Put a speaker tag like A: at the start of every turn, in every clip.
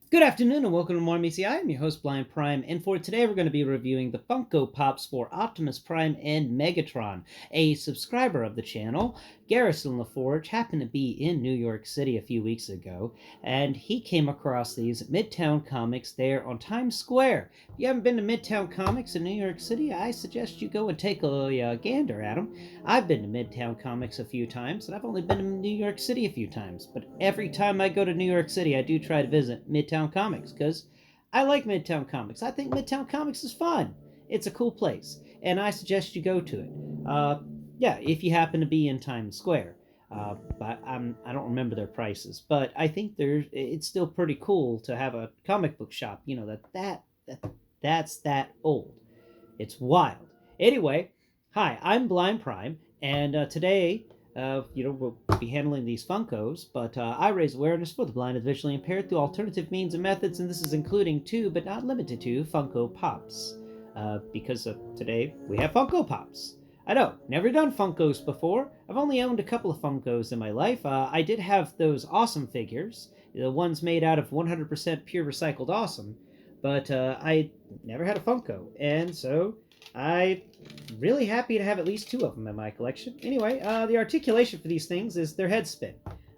A: Good afternoon and welcome to More M.M.E. I'm your host, Blind Prime, and for today we're going to be reviewing the Funko Pops for Optimus Prime and Megatron. A subscriber of the channel, Garrison LaForge, happened to be in New York City a few weeks ago, and he came across these at Midtown Comics there on Times Square. If you haven't been to Midtown Comics in New York City, I suggest you go and take a gander at them. I've been to Midtown Comics a few times, and I've only been to New York City a few times, but every time I go to New York City, I do try to visit Midtown Comics because I like Midtown Comics. I think Midtown Comics is fun. It's a cool place, and I suggest you go to it. Yeah, if you happen to be in Times Square. But I don't remember their prices, but I think it's still pretty cool to have a comic book shop. You know that's that old. It's wild. Anyway, hi, I'm Blind Prime, and today, we'll be handling these Funkos, but I raise awareness for the blind and visually impaired through alternative means and methods, and this is including two, but not limited to, Funko Pops. Because today we have Funko Pops. I know, never done Funkos before. I've only owned a couple of Funkos in my life. I did have those awesome figures, the ones made out of 100% pure recycled awesome, but I never had a Funko, and so I'm really happy to have at least two of them in my collection. Anyway, the articulation for these things is their head spin.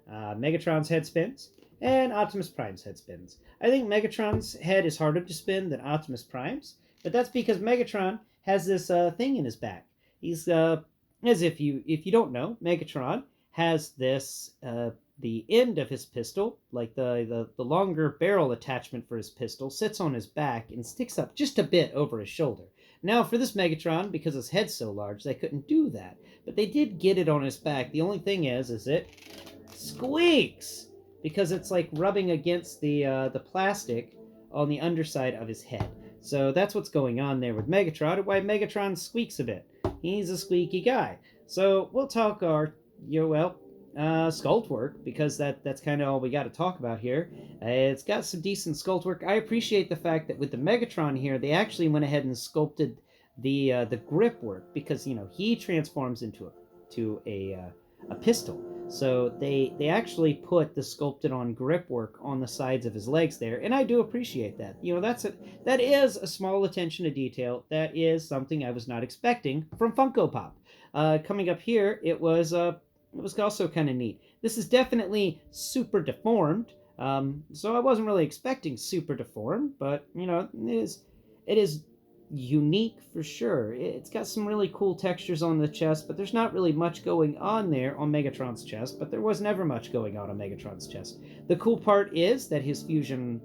A: Megatron's head spins, and Optimus Prime's head spins. I think Megatron's head is harder to spin than Optimus Prime's, but that's because Megatron has this thing in his back. He's as if you don't know, Megatron has this the end of his pistol, like the longer barrel attachment for his pistol, sits on his back and sticks up just a bit over his shoulder. Now, for this Megatron, because his head's so large, they couldn't do that. But they did get it on his back. The only thing is it squeaks! Because it's like rubbing against the plastic on the underside of his head. So that's what's going on there with Megatron, and why Megatron squeaks a bit. He's a squeaky guy. So we'll talk our, sculpt work, because that's kind of all we got to talk about here. It's got some decent sculpt work. I appreciate the fact that with the Megatron here, they actually went ahead and sculpted the grip work, because he transforms into a pistol. So they actually put the sculpted on grip work on the sides of his legs there, and I do appreciate that. That is a small attention to detail. That is something I was not expecting from Funko Pop. Coming up here, it was also kind of neat. This is definitely super deformed. So I wasn't really expecting super deformed, but it is unique for sure. It's got some really cool textures on the chest, but there's not really much going on there on Megatron's chest, but there was never much going on Megatron's chest. The cool part is that his fusion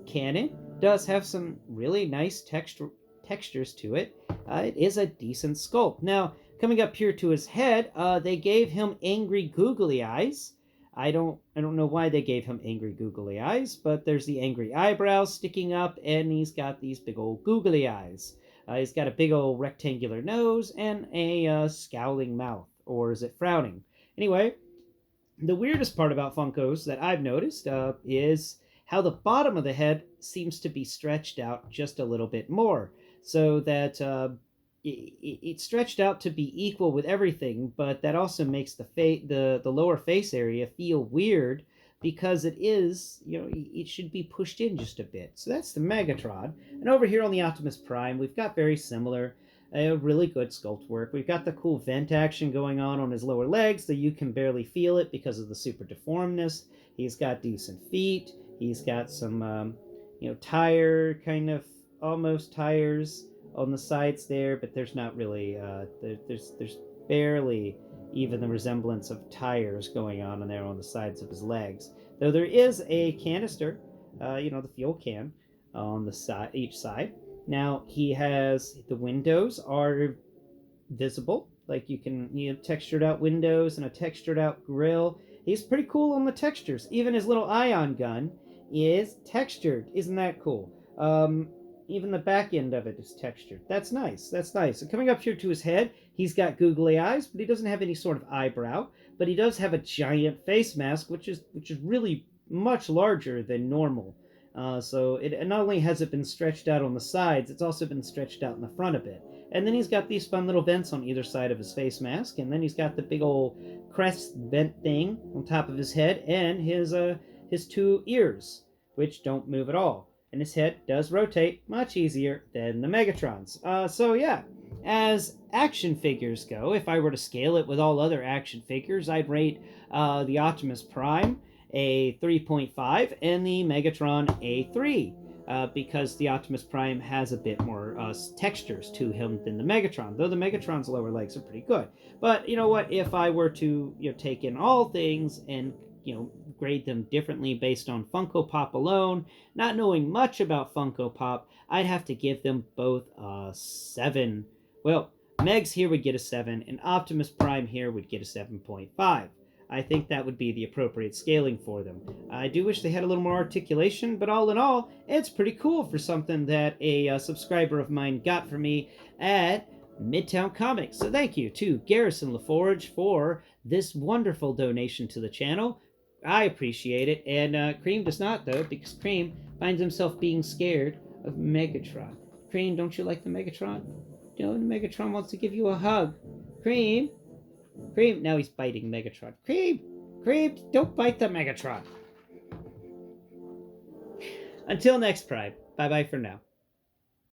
A: cannon does have some really nice textures to it. It is a decent sculpt. Now, coming up here to his head, they gave him angry googly eyes. I don't know why they gave him angry googly eyes, but there's the angry eyebrows sticking up, and he's got these big old googly eyes. He's got a big old rectangular nose and a scowling mouth, or is it frowning? Anyway, the weirdest part about Funkos that I've noticed is how the bottom of the head seems to be stretched out just a little bit more, so that it's stretched out to be equal with everything, but that also makes the lower face area feel weird, because it should be pushed in just a bit. So that's the Megatron. And over here on the Optimus Prime, we've got very similar, really good sculpt work. We've got the cool vent action going on his lower legs, so you can barely feel it because of the super deformedness. He's got decent feet. He's got some, tire kind of almost tires on the sides there, but there's not really there's barely even the resemblance of tires going on in there on the sides of his legs. Though there is a canister, the fuel can on the side, each side. Now he has the windows are visible, like you have textured out windows and a textured out grill. He's pretty cool on the textures. Even his little ion gun is textured. Isn't that cool? Even the back end of it is textured. That's nice. That's nice. And coming up here to his head, he's got googly eyes, but he doesn't have any sort of eyebrow. But he does have a giant face mask, which is really much larger than normal. So it not only has it been stretched out on the sides, it's also been stretched out in the front a bit. And then he's got these fun little vents on either side of his face mask, and then he's got the big old crest vent thing on top of his head, and his two ears, which don't move at all. And his head does rotate much easier than the Megatron's. So yeah, as action figures go, if I were to scale it with all other action figures, I'd rate the Optimus Prime a 3.5 and the Megatron a 3. Because the Optimus Prime has a bit more textures to him than the Megatron, though the Megatron's lower legs are pretty good. But you know what? If I were to take in all things and grade them differently based on Funko Pop alone, not knowing much about Funko Pop, I'd have to give them both a 7. Well, Megs here would get a 7, and Optimus Prime here would get a 7.5. I think that would be the appropriate scaling for them. I do wish they had a little more articulation, but all in all, it's pretty cool for something that a subscriber of mine got for me at Midtown Comics. So thank you to Garrison LaForge for this wonderful donation to the channel. I appreciate it, and Cream does not, though, because Cream finds himself being scared of Megatron. Cream, don't you like the Megatron? No, the Megatron wants to give you a hug. Cream? Cream, now he's biting Megatron. Cream! Cream, don't bite the Megatron! Until next Prime, bye-bye for now.